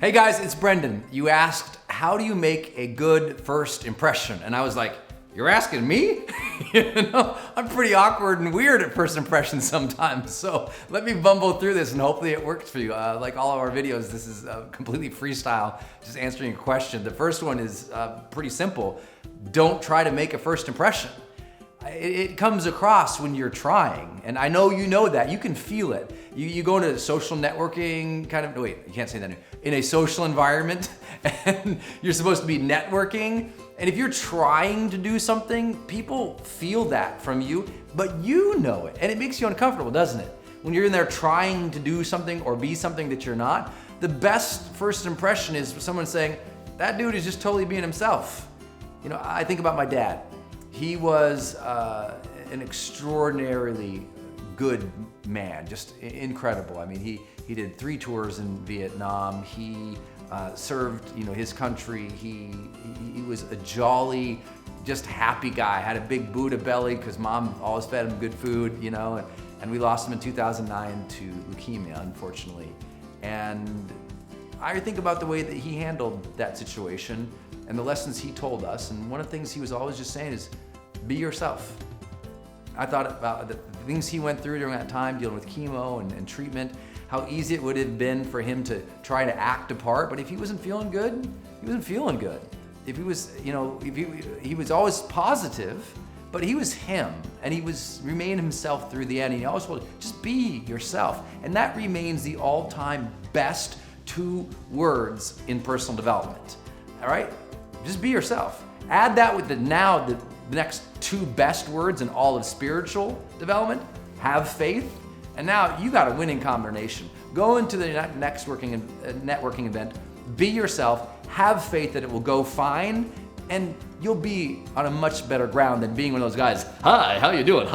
Hey guys, it's Brendon. You asked, how do you make a good first impression? And I was like, you're asking me? I'm pretty awkward and weird at first impressions sometimes. So let me bumble through this and hopefully it works for you. Like all of our videos, this is completely freestyle, just answering a question. The first one is pretty simple. Don't try to make a first impression. It comes across when you're trying, and I know you know that. You can feel it. You go into social networking kind of, wait, you can't say that, in a social environment, and you're supposed to be networking, and if you're trying to do something, people feel that from you, but you know it, and it makes you uncomfortable, doesn't it? When you're in there trying to do something or be something that you're not, the best first impression is someone saying, that dude is just totally being himself. I think about my dad. He was an extraordinarily good man, just incredible. I mean, he did 3 tours in Vietnam. He served, his country. He was a jolly, just happy guy. Had a big Buddha belly because mom always fed him good food, and we lost him in 2009 to leukemia, unfortunately. And I think about the way that he handled that situation and the lessons he told us. And one of the things he was always just saying is, be yourself. I thought about the things he went through during that time, dealing with chemo and treatment, how easy it would have been for him to try to act a part, but if he wasn't feeling good, he wasn't feeling good. If he was, he was always positive, but he was him, and he remained himself through the end. And he always told, just be yourself. And that remains the all-time best 2 words in personal development. All right? Just be yourself. Add that with the next 2 best words in all of spiritual development, have faith, and now you got a winning combination. Go into the next networking event, be yourself, have faith that it will go fine, and you'll be on a much better ground than being one of those guys, hi, how you doing?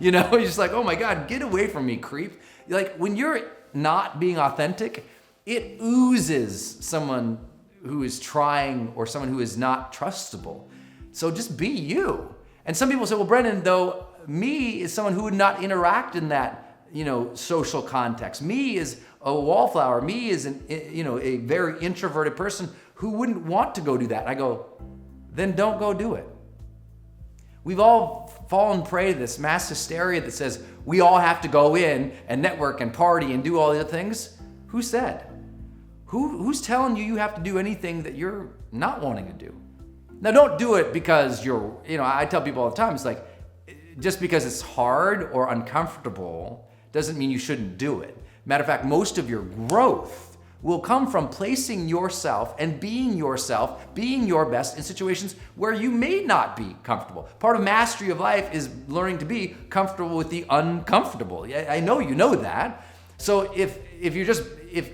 You're just like, oh my God, get away from me, creep. Like when you're not being authentic, it oozes someone who is trying or someone who is not trustable. So just be you. And some people say, well, Brendon, though, me is someone who would not interact in that, social context. Me is a wallflower. Me is a very introverted person who wouldn't want to go do that. I go, then don't go do it. We've all fallen prey to this mass hysteria that says we all have to go in and network and party and do all the other things. Who said? Who's telling you have to do anything that you're not wanting to do? Now, don't do it because I tell people all the time, it's like, just because it's hard or uncomfortable doesn't mean you shouldn't do it. Matter of fact, most of your growth will come from placing yourself and being yourself, being your best in situations where you may not be comfortable. Part of mastery of life is learning to be comfortable with the uncomfortable. I know you know that. So if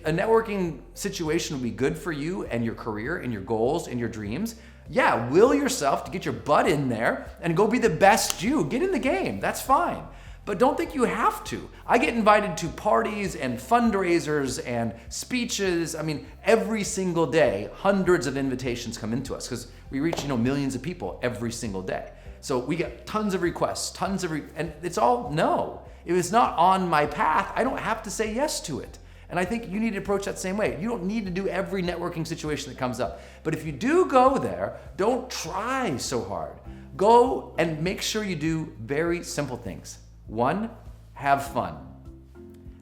a networking situation will be good for you and your career and your goals and your dreams, yeah, will yourself to get your butt in there and go be the best you. Get in the game, that's fine. But don't think you have to. I get invited to parties and fundraisers and speeches. I mean, every single day, hundreds of invitations come into us because we reach, millions of people every single day. So we get tons of requests, and it's all no. If it's not on my path, I don't have to say yes to it. And I think you need to approach that same way. You don't need to do every networking situation that comes up. But if you do go there, don't try so hard. Go and make sure you do very simple things. 1, have fun.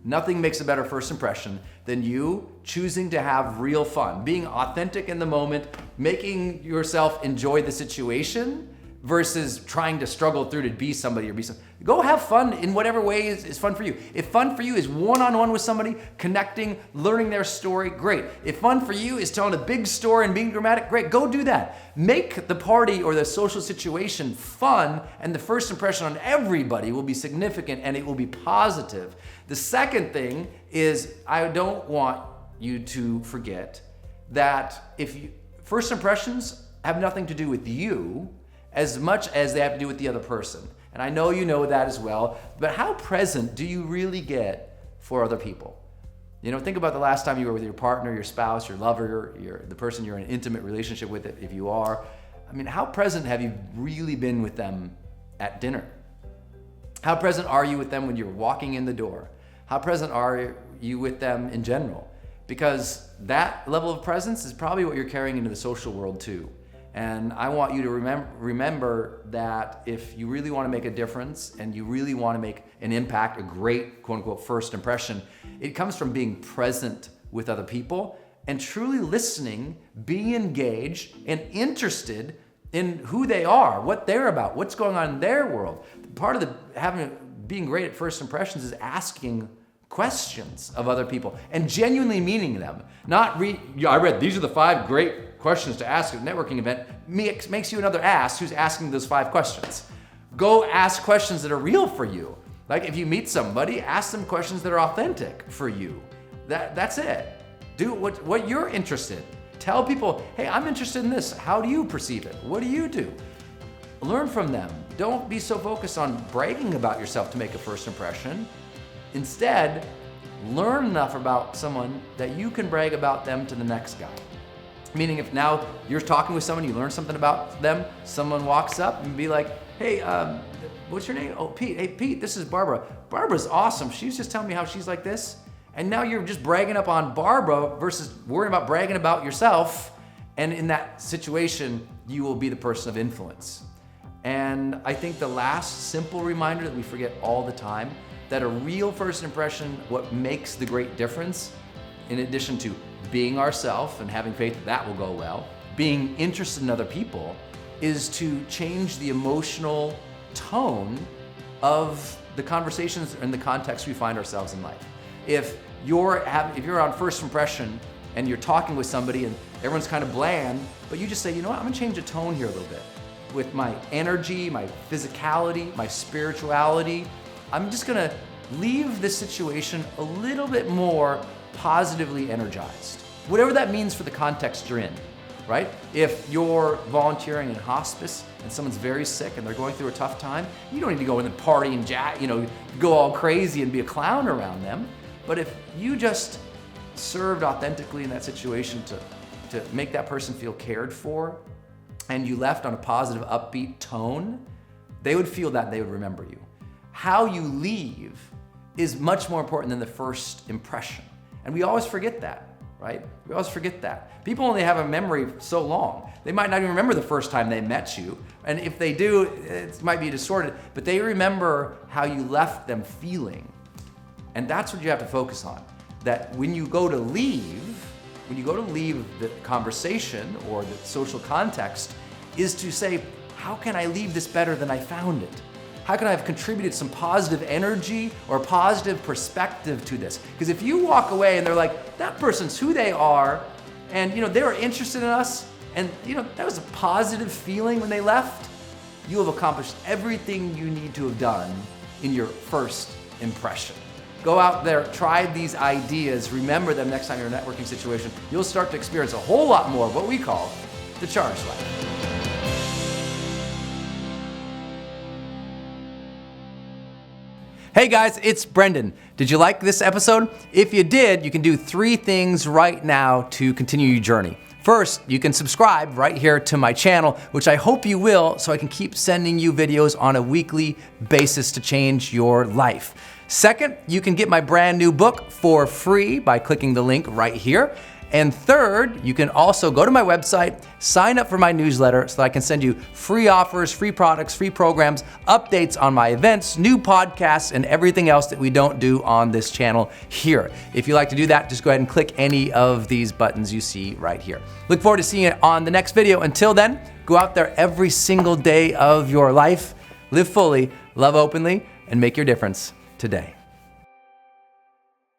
Nothing makes a better first impression than you choosing to have real fun, being authentic in the moment, making yourself enjoy the situation versus trying to struggle through to be somebody or be something. Go have fun in whatever way is fun for you. If fun for you is one-on-one with somebody, connecting, learning their story, great. If fun for you is telling a big story and being dramatic, great, go do that. Make the party or the social situation fun, and the first impression on everybody will be significant and it will be positive. The second thing is, I don't want you to forget that first impressions have nothing to do with you as much as they have to do with the other person. And I know you know that as well, but how present do you really get for other people? Think about the last time you were with your partner, your spouse, your lover, the person you're in an intimate relationship with, if you are. I mean, how present have you really been with them at dinner? How present are you with them when you're walking in the door? How present are you with them in general? because that level of presence is probably what you're carrying into the social world too. And I want you to remember that if you really want to make a difference and you really want to make an impact, a great quote unquote first impression, it comes from being present with other people and truly listening, being engaged and interested in who they are, what they're about, what's going on in their world. Part of being great at first impressions is asking questions of other people and genuinely meaning them. Not I read these are the 5 great questions to ask at a networking event. Makes you another ass who's asking those 5 questions. Go ask questions that are real for you. Like if you meet somebody, ask them questions that are authentic for you. That's it. Do what you're interested in. Tell people, hey, I'm interested in this. How do you perceive it? What do you do? Learn from them. Don't be so focused on bragging about yourself to make a first impression. Instead, learn enough about someone that you can brag about them to the next guy. Meaning if now you're talking with someone, you learn something about them, someone walks up and be like, hey, what's your name? Oh, Pete. Hey, Pete, this is Barbara. Barbara's awesome. She's just telling me how she's like this. And now you're just bragging up on Barbara versus worrying about bragging about yourself. And in that situation, you will be the person of influence. And I think the last simple reminder that we forget all the time, that a real first impression, what makes the great difference, in addition to being ourselves and having faith that will go well, being interested in other people, is to change the emotional tone of the conversations and the context we find ourselves in life. If you're on first impression and you're talking with somebody and everyone's kind of bland, but you just say, you know what, I'm gonna change the tone here a little bit. With my energy, my physicality, my spirituality, I'm just gonna leave this situation a little bit more positively energized. Whatever that means for the context you're in, right? If you're volunteering in hospice and someone's very sick and they're going through a tough time, you don't need to go in and party and go all crazy and be a clown around them. But if you just served authentically in that situation to make that person feel cared for, and you left on a positive, upbeat tone, they would feel that, they would remember you. How you leave is much more important than the first impression. And we always forget that, right? We always forget that. People only have a memory so long. They might not even remember the first time they met you. And if they do, it might be distorted, but they remember how you left them feeling. And that's what you have to focus on. That when you go to leave the conversation or the social context, is to say, how can I leave this better than I found it? How can I have contributed some positive energy or positive perspective to this? Because if you walk away and they're like, that person's who they are, and they were interested in us, and that was a positive feeling when they left, you have accomplished everything you need to have done in your first impression. Go out there, try these ideas, remember them next time you're in a networking situation. You'll start to experience a whole lot more of what we call the charged life. Hey guys, it's Brendon. Did you like this episode? If you did, you can do 3 things right now to continue your journey. First, you can subscribe right here to my channel, which I hope you will, so I can keep sending you videos on a weekly basis to change your life. Second, you can get my brand new book for free by clicking the link right here. And third, you can also go to my website, sign up for my newsletter so that I can send you free offers, free products, free programs, updates on my events, new podcasts, and everything else that we don't do on this channel here. If you'd like to do that, just go ahead and click any of these buttons you see right here. Look forward to seeing you on the next video. Until then, go out there every single day of your life, live fully, love openly, and make your difference today.